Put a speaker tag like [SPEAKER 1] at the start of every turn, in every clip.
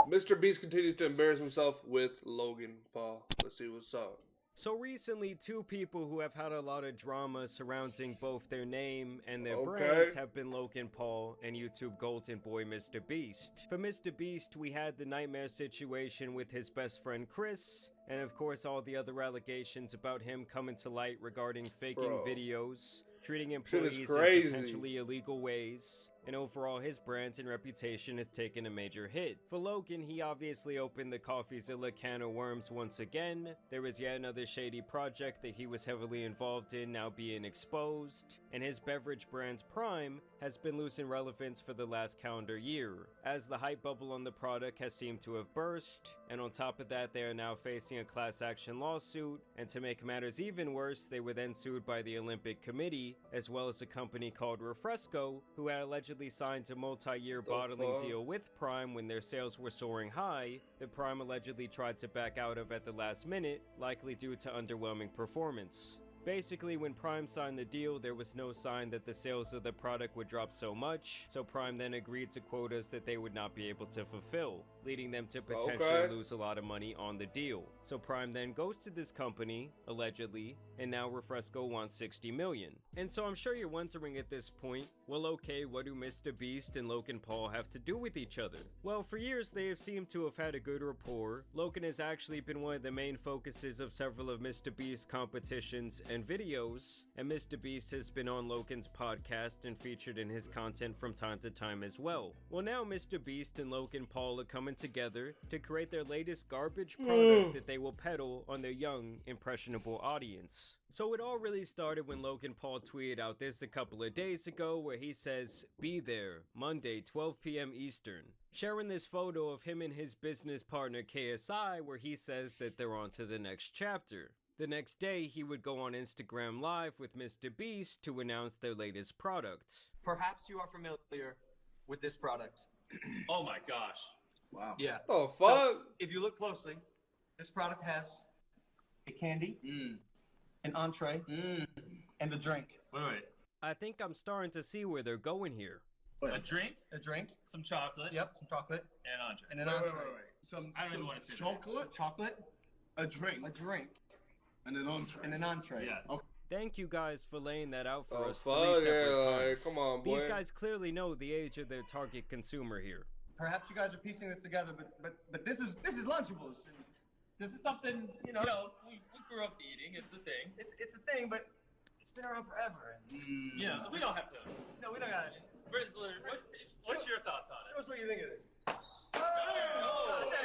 [SPEAKER 1] Mr. Beast continues to embarrass himself with Logan Paul. Let's see what's up.
[SPEAKER 2] So recently, two people who have had a lot of drama surrounding both their name and their brands have been Logan Paul and YouTube Golden Boy Mr. Beast. For Mr. Beast, we had the nightmare situation with his best friend Chris, and of course all the other allegations about him coming to light regarding faking videos, treating employees in potentially illegal ways, and overall his brand and reputation has taken a major hit. For Logan, he obviously opened the CoffeeZilla can of worms once again. There was yet another shady project that he was heavily involved in now being exposed, and his beverage brand Prime has been losing relevance for the last calendar year, as the hype bubble on the product has seemed to have burst, and on top of that they are now facing a class action lawsuit, and to make matters even worse, they were then sued by the Olympic Committee, as well as a company called Refresco, who had allegedly signed a multi-year bottling deal with Prime when their sales were soaring high, that Prime allegedly tried to back out of at the last minute, likely due to underwhelming performance. Basically, when Prime signed the deal, there was no sign that the sales of the product would drop so much, so Prime then agreed to quotas that they would not be able to fulfill, leading them to potentially lose a lot of money on the deal. So Prime then goes to this company, allegedly, and now Refresco wants $60 million. And so I'm sure you're wondering at this point, well okay, what do Mr. Beast and Logan Paul have to do with each other? Well, for years they have seemed to have had a good rapport. Logan has actually been one of the main focuses of several of Mr. Beast's competitions and videos, and Mr. Beast has been on Logan's podcast and featured in his content from time to time as well. Well, now Mr. Beast and Logan Paul are coming together to create their latest garbage product that they will peddle on their young, impressionable audience. So it all really started when Logan Paul tweeted out this a couple of days ago where he says, "Be there, Monday, 12 p.m. Eastern." Sharing this photo of him and his business partner KSI where he says that they're on to the next chapter. The next day, he would go on Instagram Live with Mr. Beast to announce their latest product.
[SPEAKER 3] Perhaps you are familiar with this product.
[SPEAKER 4] Oh my gosh.
[SPEAKER 5] Wow.
[SPEAKER 3] Yeah.
[SPEAKER 1] Oh, fuck.
[SPEAKER 3] So, if you look closely, this product has a candy, an entree, and a drink.
[SPEAKER 4] Wait.
[SPEAKER 2] I think I'm starting to see where they're going here.
[SPEAKER 4] A drink,
[SPEAKER 3] A drink.
[SPEAKER 4] some chocolate,
[SPEAKER 3] Yep, some chocolate.
[SPEAKER 4] and an entree.
[SPEAKER 3] And an entree.
[SPEAKER 5] Some,
[SPEAKER 4] I don't even want to say
[SPEAKER 5] chocolate,
[SPEAKER 3] Chocolate,
[SPEAKER 5] a drink,
[SPEAKER 3] a drink,
[SPEAKER 5] and an entree.
[SPEAKER 3] and an entree.
[SPEAKER 4] Yes.
[SPEAKER 5] Okay.
[SPEAKER 2] Thank you guys for laying that out for
[SPEAKER 1] Oh,
[SPEAKER 2] us
[SPEAKER 1] fuck,
[SPEAKER 2] 3 separate
[SPEAKER 1] yeah, like,
[SPEAKER 2] times.
[SPEAKER 1] come on, boy.
[SPEAKER 2] These guys clearly know the age of their target consumer here.
[SPEAKER 3] Perhaps you guys are piecing this together, but this is Lunchables. And this is something,
[SPEAKER 4] We grew up eating. It's a thing.
[SPEAKER 3] it's a thing, but it's been around forever. And,
[SPEAKER 4] Yeah, we don't have to.
[SPEAKER 3] no, we don't got it.
[SPEAKER 4] Rizzler, what's your thoughts on
[SPEAKER 3] Show us what you think of this.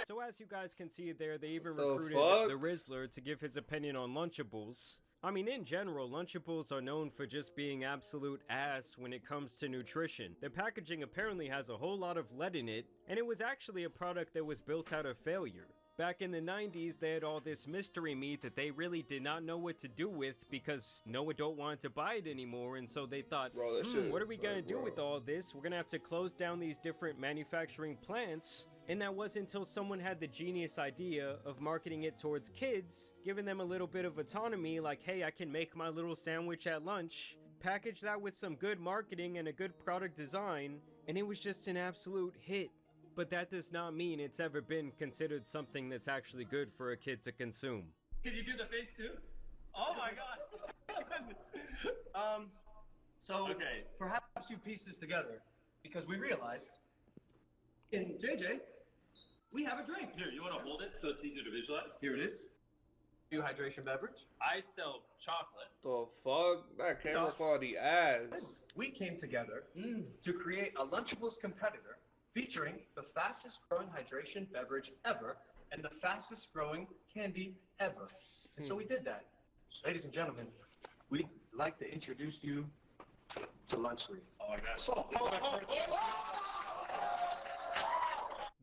[SPEAKER 2] So as you guys can see there, they even
[SPEAKER 1] The
[SPEAKER 2] recruited
[SPEAKER 1] fuck?
[SPEAKER 2] the Rizzler to give his opinion on Lunchables. I mean, in general, Lunchables are known for just being absolute ass when it comes to nutrition. Their packaging apparently has a whole lot of lead in it, and it was actually a product that was built out of failure. Back in the 90s, they had all this mystery meat that they really did not know what to do with because no adult wanted to buy it anymore, and so they thought,
[SPEAKER 1] Bro, that shit,
[SPEAKER 2] what are we gonna
[SPEAKER 1] like,
[SPEAKER 2] do
[SPEAKER 1] bro.
[SPEAKER 2] with all this? We're gonna have to close down these different manufacturing plants. And that wasn't until someone had the genius idea of marketing it towards kids, giving them a little bit of autonomy, like, hey, I can make my little sandwich at lunch, package that with some good marketing and a good product design, and it was just an absolute hit. But that does not mean it's ever been considered something that's actually good for a kid to consume.
[SPEAKER 4] Can you do the face too? Oh my gosh.
[SPEAKER 3] So
[SPEAKER 4] Okay.
[SPEAKER 3] perhaps you piece this together because we realized in JJ we have a drink.
[SPEAKER 4] Here, you want to hold it so it's easier to visualize?
[SPEAKER 3] Here it is. New hydration beverage.
[SPEAKER 4] I sell chocolate.
[SPEAKER 1] The fuck? That camera quality ass.
[SPEAKER 3] We came together to create a Lunchables competitor featuring the fastest growing hydration beverage ever and the fastest growing candy ever. And so we did that. Ladies and gentlemen, we'd like to introduce you to Lunchly.
[SPEAKER 4] Oh my gosh.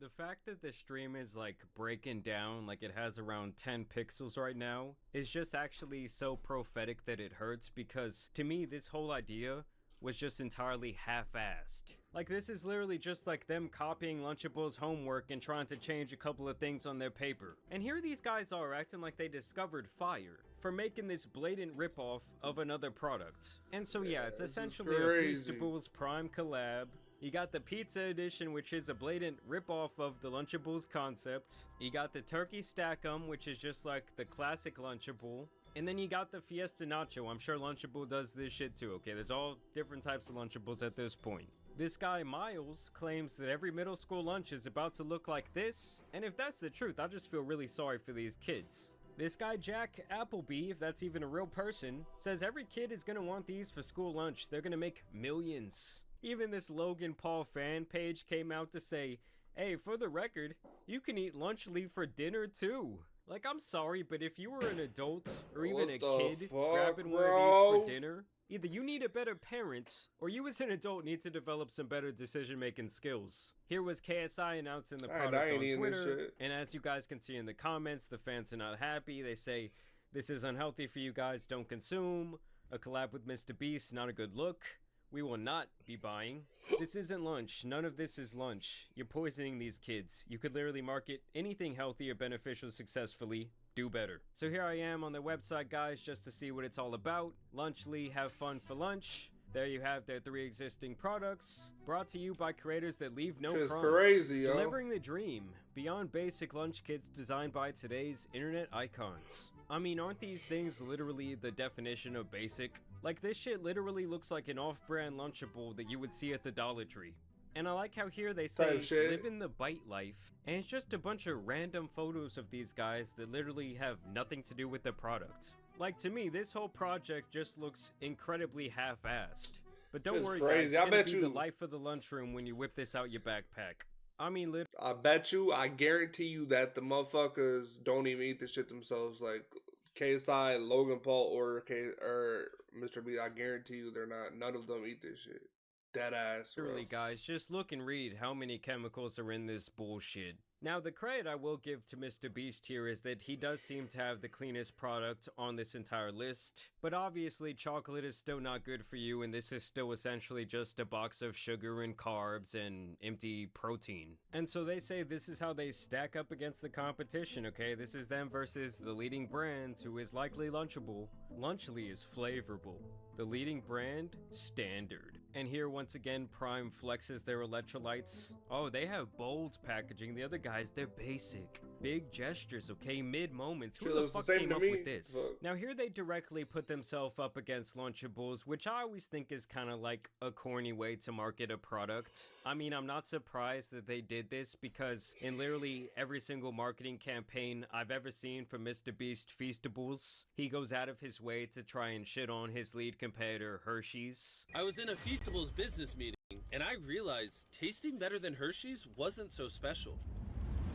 [SPEAKER 2] The fact that the stream is like breaking down like it has around 10 pixels right now is just actually so prophetic that it hurts, because to me this whole idea was just entirely half-assed. Like, this is literally just like them copying Lunchables' homework and trying to change a couple of things on their paper. And here these guys are acting like they discovered fire for making this blatant ripoff of another product. And so yeah, it's essentially a
[SPEAKER 1] crazy.
[SPEAKER 2] Feastables Prime collab You got the Pizza Edition, which is a blatant ripoff of the Lunchables concept. You got the Turkey Stack-'em, which is just like the classic Lunchable. And then you got the Fiesta Nacho. I'm sure Lunchable does this shit too, okay? There's all different types of Lunchables at this point. This guy, Miles, claims that every middle school lunch is about to look like this. And if that's the truth, I just feel really sorry for these kids. This guy, Jack Appleby, if that's even a real person, says every kid is gonna want these for school lunch. They're gonna make millions. Even this Logan Paul fan page came out to say, hey, for the record, you can eat Lunchly for dinner too. Like, I'm sorry, but if you were an adult, or even a kid, grabbing one of these for dinner, either you need a better parent, or you as an adult need to develop some better decision-making skills. Here was KSI announcing the product on Twitter, and as you guys can see in the comments, the fans are not happy. They say, this is unhealthy for you guys, don't consume. A collab with Mr. Beast, not a good look. We will not be buying. This isn't lunch. None of this is lunch. You're poisoning these kids. You could literally market anything healthy or beneficial successfully. Do better. So here I am on their website, guys, just to see what it's all about. Lunchly, have fun for lunch. There you have their 3 existing products, brought to you by creators that leave no crumbs.
[SPEAKER 1] Crazy, yo.
[SPEAKER 2] Delivering the dream. Beyond basic lunch kits designed by today's internet icons. I mean, aren't these things literally the definition of basic? Like, this shit literally looks like an off-brand Lunchable that you would see at the Dollar Tree. And I like how here they say, live in the bite life, and it's just a bunch of random photos of these guys that literally have nothing to do with the product. Like, to me, this whole project just looks incredibly half-assed. But don't worry, guys, it's gonna be the life of the lunchroom when you whip this out your backpack. I mean,
[SPEAKER 1] I bet you, I guarantee you that the motherfuckers don't even eat this shit themselves. Like, KSI, Logan Paul, or Mr. B, I guarantee you they're not. None of them eat this shit. Dead ass, bro.
[SPEAKER 2] Really, guys, just look and read how many chemicals are in this bullshit. Now, the credit I will give to Mr. Beast here is that he does seem to have the cleanest product on this entire list. But obviously, chocolate is still not good for you, and this is still essentially just a box of sugar and carbs and empty protein. And so they say this is how they stack up against the competition, okay? This is them versus the leading brand, who is likely Lunchable. Lunchly is flavorful. The leading brand, standard. And here, once again, Prime flexes their electrolytes. Oh, they have bold packaging. The other guys, they're basic. Big gestures, okay? Mid-moments. Who the fuck came up with this? Now, here they directly put themselves up against Lunchables, which I always think is kind of like a corny way to market a product. I mean, I'm not surprised that they did this, because in literally every single marketing campaign I've ever seen for Mr. Beast Feastables, he goes out of his way to try and shit on his lead competitor, Hershey's.
[SPEAKER 6] I was in a Feastables business meeting, and I realized tasting better than Hershey's wasn't so special.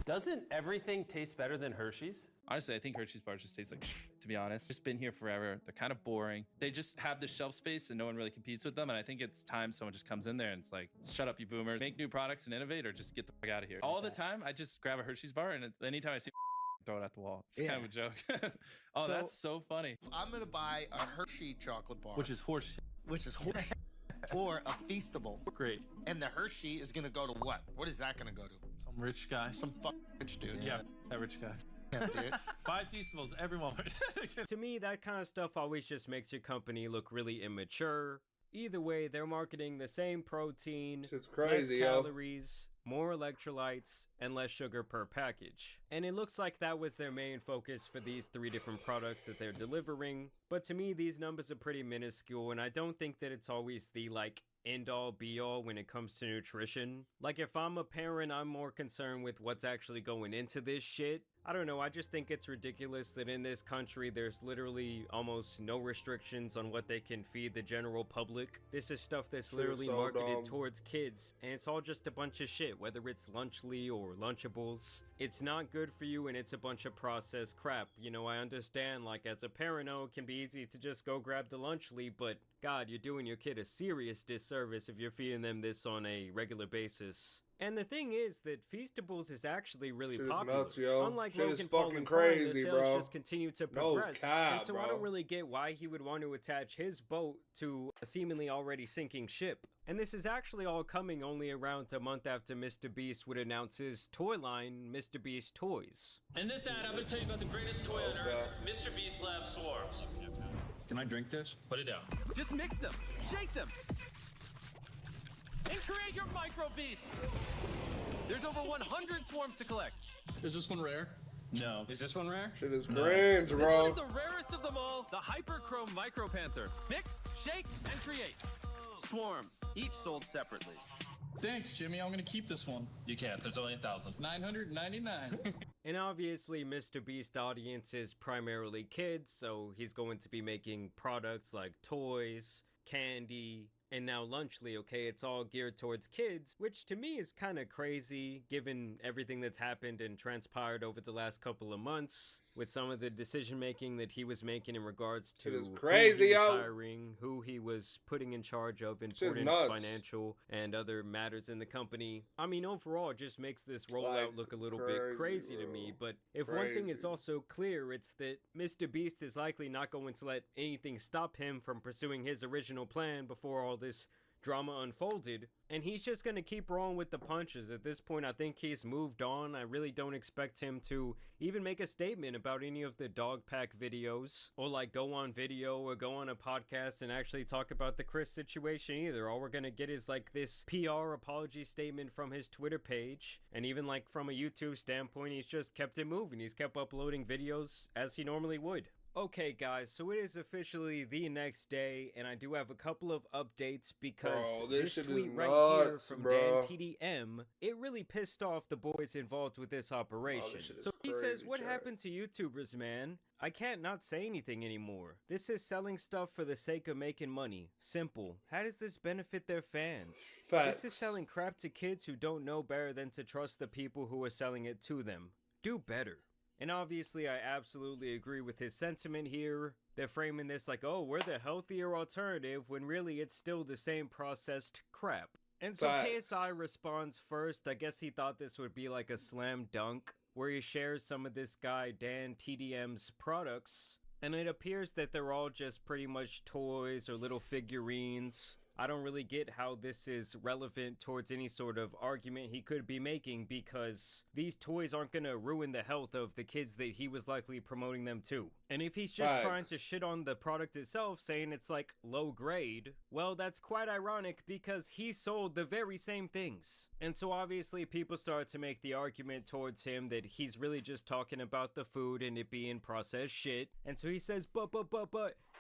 [SPEAKER 6] Doesn't everything taste better than Hershey's?
[SPEAKER 7] Honestly, I think Hershey's bars just taste like shit, to be honest. It's been here forever. They're kind of boring. They just have the shelf space and no one really competes with them. And I think it's time someone just comes in there and it's like, shut up, you boomers. Make new products and innovate, or just get the fuck out of here. All the time, I just grab a Hershey's bar, and anytime I see throw it at the wall. It's kind of a joke. Oh, that's so funny.
[SPEAKER 8] I'm going to buy a Hershey chocolate bar.
[SPEAKER 7] Which is horse shit.
[SPEAKER 8] Which is horse for a Feastable.
[SPEAKER 7] Great.
[SPEAKER 8] And the Hershey is going to go to what? What is that going to go to?
[SPEAKER 7] Some rich guy.
[SPEAKER 8] Some fucking rich dude.
[SPEAKER 7] Yeah, that rich guy.
[SPEAKER 8] Yeah, dude.
[SPEAKER 7] 5 Feastables every moment.
[SPEAKER 2] To me, that kind of stuff always just makes your company look really immature. Either way, they're marketing the same protein,
[SPEAKER 1] it's crazy,
[SPEAKER 2] less calories, more electrolytes, and less sugar per package. And it looks like that was their main focus for these 3 different products that they're delivering. But to me, these numbers are pretty minuscule, and I don't think that it's always the, like, end-all be-all when it comes to nutrition. Like, if I'm a parent, I'm more concerned with what's actually going into this shit. I don't know, I just think it's ridiculous that in this country there's literally almost no restrictions on what they can feed the general public. This is stuff that's literally marketed towards kids, and it's all just a bunch of shit, whether it's Lunchly or Lunchables. It's not good for you, and it's a bunch of processed crap. You know, I understand, like, as a parent, oh, it can be easy to just go grab the Lunchly, but God, you're doing your kid a serious disservice if you're feeding them this on a regular basis. And the thing is that Feastables is actually really popular.
[SPEAKER 1] Nuts, yo.
[SPEAKER 2] Unlike
[SPEAKER 1] shit
[SPEAKER 2] Logan Paul and Prime, the sales just continue to progress. And so I don't really get why he would want to attach his boat to a seemingly already sinking ship. And this is actually all coming only around a month after Mr. Beast would announce his toy line, Mr. Beast Toys.
[SPEAKER 4] In this ad, I'm going to tell you about the greatest toy on earth, Mr. Beast Lab Swarms.
[SPEAKER 7] Can I drink this?
[SPEAKER 4] Put it down.
[SPEAKER 6] Just mix them. Shake them. and create your micro beast. There's over 100 swarms to collect.
[SPEAKER 5] Is this one rare?
[SPEAKER 4] No. Is this one rare?
[SPEAKER 1] Shit is cringe,
[SPEAKER 6] This
[SPEAKER 1] bro.
[SPEAKER 6] one is the rarest of them all, the Hyperchrome Micro Panther. Mix, shake, and create. Swarms, each sold separately.
[SPEAKER 5] Thanks, Jimmy. I'm gonna keep this one.
[SPEAKER 4] You can't. There's only 1,000.
[SPEAKER 5] 999.
[SPEAKER 2] And obviously, Mr. Beast audience is primarily kids, so he's going to be making products like toys, candy, and now Lunchly, okay? It's all geared towards kids, which to me is kind of crazy given everything that's happened and transpired over the last couple of months with some of the decision making that he was making in regards to
[SPEAKER 1] Shit is
[SPEAKER 2] who
[SPEAKER 1] crazy,
[SPEAKER 2] he was
[SPEAKER 1] yo.
[SPEAKER 2] hiring, who he was putting in charge of
[SPEAKER 1] Shit's
[SPEAKER 2] important
[SPEAKER 1] nuts.
[SPEAKER 2] financial and other matters in the company. I mean, overall, it just makes this rollout
[SPEAKER 1] Like,
[SPEAKER 2] look a little bit crazy to
[SPEAKER 1] bro.
[SPEAKER 2] me. But if one thing is
[SPEAKER 1] Crazy.
[SPEAKER 2] also clear, it's that Mr. Beast is likely not going to let anything stop him from pursuing his original plan before all this drama unfolded, and he's just going to keep rolling with the punches. At this point, I think he's moved on. I really don't expect him to even make a statement about any of the dog pack videos, or like go on video or go on a podcast and actually talk about the Chris situation either. All we're going to get is like this PR apology statement from his Twitter page, and even like from a YouTube standpoint, he's just kept it moving. He's kept uploading videos as he normally would. Okay guys, so it is officially the next day, and I do have a couple of updates because
[SPEAKER 1] Bro, this
[SPEAKER 2] this
[SPEAKER 1] shit is
[SPEAKER 2] tweet right here
[SPEAKER 1] nuts,
[SPEAKER 2] from
[SPEAKER 1] bro.
[SPEAKER 2] Dan TDM, it really pissed off the boys involved with this operation.
[SPEAKER 1] shit is
[SPEAKER 2] So he says,
[SPEAKER 1] crazy,
[SPEAKER 2] what
[SPEAKER 1] chat.
[SPEAKER 2] happened to YouTubers, man? I can't not say anything anymore. This is selling stuff for the sake of making money. Simple. How does this benefit their fans?
[SPEAKER 1] Facts.
[SPEAKER 2] This is selling crap to kids who don't know better than to trust the people who are selling it to them. Do better. And obviously, I absolutely agree with his sentiment here. They're framing this like, oh, we're the healthier alternative, when really it's still the same processed crap. And so
[SPEAKER 1] Facts.
[SPEAKER 2] KSI responds first. I guess he thought this would be like a slam dunk, where he shares some of this guy Dan TDM's products. And it appears that they're all just pretty much toys or little figurines. I don't really get how this is relevant towards any sort of argument he could be making, because these toys aren't gonna ruin the health of the kids that he was likely promoting them to. And if he's just trying to
[SPEAKER 1] Facts.
[SPEAKER 2] shit on the product itself, saying it's like low grade, well, that's quite ironic because he sold the very same things. And so obviously people start to make the argument towards him that he's really just talking about the food and it being processed shit. And so he says, but,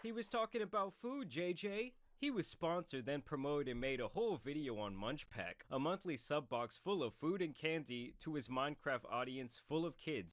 [SPEAKER 2] he was talking about food, JJ. He was sponsored, then promoted, and made a whole video on Munchpack, a monthly sub box full of food and candy to his Minecraft audience full of kids.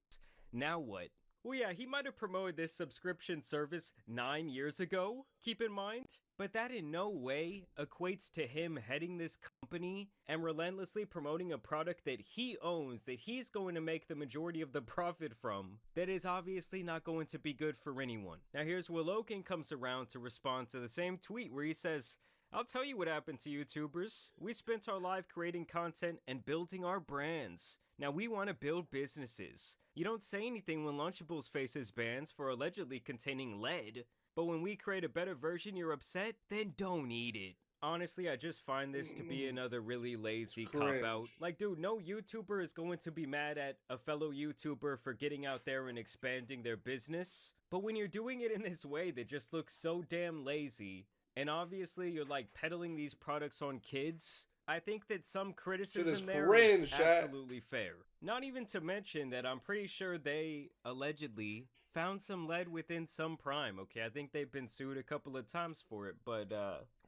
[SPEAKER 2] Now what? Well, yeah, he might have promoted this subscription service 9 years ago, keep in mind. But that in no way equates to him heading this company and relentlessly promoting a product that he owns, that he's going to make the majority of the profit from, that is obviously not going to be good for anyone. Now here's where Logan comes around to respond to the same tweet where he says, I'll tell you what happened to YouTubers. We spent our life creating content and building our brands. Now we want to build businesses. You don't say anything when Lunchables faces bans for allegedly containing lead. But when we create a better version, you're upset? Then don't eat it. Honestly, I just find this to be another really lazy cop-out. Like, dude, no YouTuber is going to be mad at a fellow YouTuber for getting out there and expanding their business. But when you're doing it in this way that just looks so damn lazy, and obviously you're like peddling these products on kids, I think that some criticism there
[SPEAKER 1] cringe,
[SPEAKER 2] is
[SPEAKER 1] chat.
[SPEAKER 2] absolutely fair. Not even to mention that I'm pretty sure they allegedly found some lead within some Prime, okay? I think they've been sued a couple of times for it, but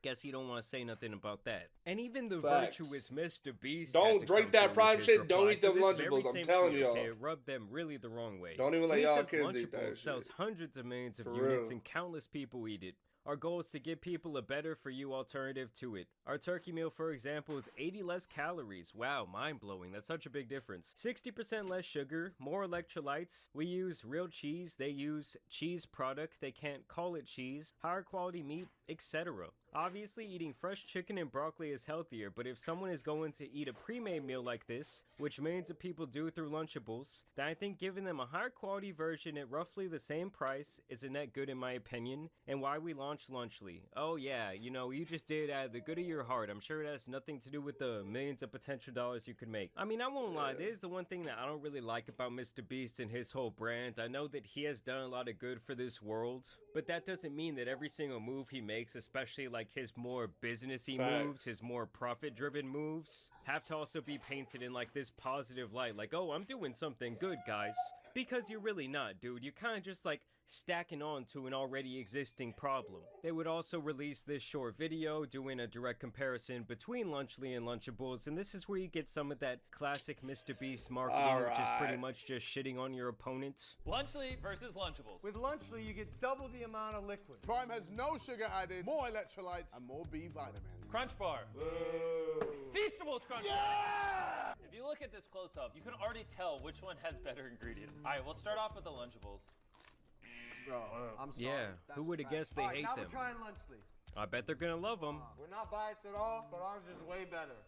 [SPEAKER 2] guess you don't want to say nothing about that. And even the
[SPEAKER 1] Facts.
[SPEAKER 2] virtuous Mr. Beast
[SPEAKER 1] Don't
[SPEAKER 2] had to
[SPEAKER 1] drink
[SPEAKER 2] come
[SPEAKER 1] that
[SPEAKER 2] through with
[SPEAKER 1] Prime
[SPEAKER 2] his
[SPEAKER 1] shit, don't
[SPEAKER 2] reply
[SPEAKER 1] eat them
[SPEAKER 2] to this very
[SPEAKER 1] Lunchables, I'm
[SPEAKER 2] same
[SPEAKER 1] telling
[SPEAKER 2] tweet,
[SPEAKER 1] y'all.
[SPEAKER 2] okay? It rubbed them really the wrong way.
[SPEAKER 1] Don't even let
[SPEAKER 2] He
[SPEAKER 1] y'all
[SPEAKER 2] says
[SPEAKER 1] kids eat that
[SPEAKER 2] Lunchables sells
[SPEAKER 1] shit.
[SPEAKER 2] hundreds of millions of
[SPEAKER 1] For
[SPEAKER 2] units
[SPEAKER 1] real.
[SPEAKER 2] and countless people eat it. Our goal is to give people a better for you alternative to it. Our turkey meal, for example, is 80 less calories. Wow, mind-blowing. That's such a big difference. 60% less sugar, more electrolytes. We use real cheese. They use cheese product. They can't call it cheese. Higher quality meat, etc. Obviously, eating fresh chicken and broccoli is healthier, but if someone is going to eat a pre-made meal like this, which millions of people do through Lunchables, then I think giving them a higher quality version at roughly the same price is a net good in my opinion, and why we launched Lunchly. Oh yeah, you know, you just did it out of the good of your heart. I'm sure it has nothing to do with the millions of potential dollars you could make. I mean, I won't lie, this is the one thing that I don't really like about Mr. Beast and his whole brand. I know that he has done a lot of good for this world, but that doesn't mean that every single move he makes, especially like like his more businessy
[SPEAKER 1] Facts.
[SPEAKER 2] moves, his more profit-driven moves, have to also be painted in like this positive light, like, oh, I'm doing something good, guys. Because you're really not, dude. You're kind of just like stacking on to an already existing problem. They would also release this short video doing a direct comparison between Lunchly and Lunchables, and this is where you get some of that classic Mr. Beast marketing, which is pretty much just shitting on your opponent.
[SPEAKER 9] Lunchly versus Lunchables.
[SPEAKER 10] With Lunchly, you get double the amount of liquid.
[SPEAKER 11] Prime has no sugar added, more electrolytes, and more B vitamins.
[SPEAKER 9] Crunch Bar. Feastables Crunch Bar.
[SPEAKER 11] Yeah!
[SPEAKER 9] If you look at this close up, you can already tell which one has better ingredients. All right, we'll start off with the Lunchables.
[SPEAKER 10] Bro, I'm sorry.
[SPEAKER 2] Yeah, who would have guessed they hate
[SPEAKER 10] now
[SPEAKER 2] them?
[SPEAKER 10] we're trying Lunchly.
[SPEAKER 2] I bet they're gonna love them.
[SPEAKER 10] We're not biased at all, but ours is way better.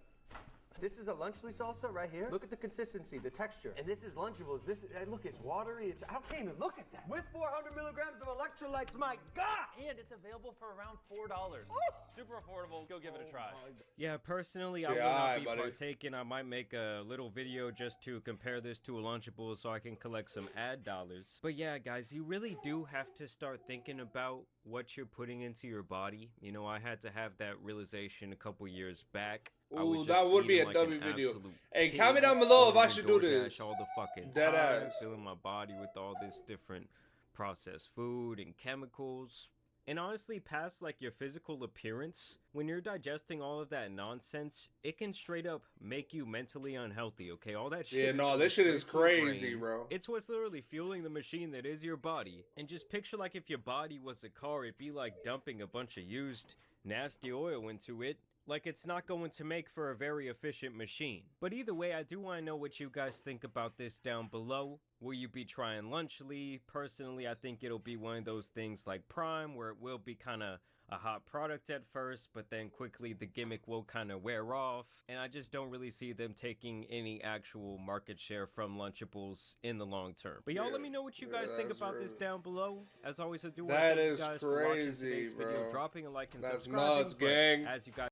[SPEAKER 10] This is a Lunchly salsa right here. Look at the consistency, the texture. And this is Lunchables. Look, it's watery. I can't even look at that. With 400 milligrams of electrolytes, my God!
[SPEAKER 9] And it's available for around $4. Super affordable. Go give it a try.
[SPEAKER 2] Yeah, personally, I will not be partaking. I might make a little video just to compare this to a Lunchable so I can collect some ad dollars. But yeah, guys, you really do have to start thinking about what you're putting into your body. You know, I had to have that realization a couple years back.
[SPEAKER 1] Ooh, that would be a dummy video. Hey, comment down below if I should do this.
[SPEAKER 2] All the fucking
[SPEAKER 1] Dead ass.
[SPEAKER 2] Filling my body with all this different processed food and chemicals. And honestly, past like your physical appearance, when you're digesting all of that nonsense, it can straight up make you mentally unhealthy, okay? All that shit.
[SPEAKER 1] Yeah, no, this shit is crazy, bro.
[SPEAKER 2] It's what's literally fueling the machine that is your body. And just picture like if your body was a car, it'd be like dumping a bunch of used, nasty oil into it. Like, it's not going to make for a very efficient machine. But either way, I do want to know what you guys think about this down below. Will you be trying Lunchly? Personally, I think it'll be one of those things like Prime, where it will be kind of a hot product at first, but then quickly the gimmick will kind of wear off. And I just don't really see them taking any actual market share from Lunchables in the long term. But y'all let me know what you guys think about this down below. As always, I do want to thank you guys for watching today's video, dropping a like and subscribing.
[SPEAKER 1] Nuts, gang.
[SPEAKER 2] As you guys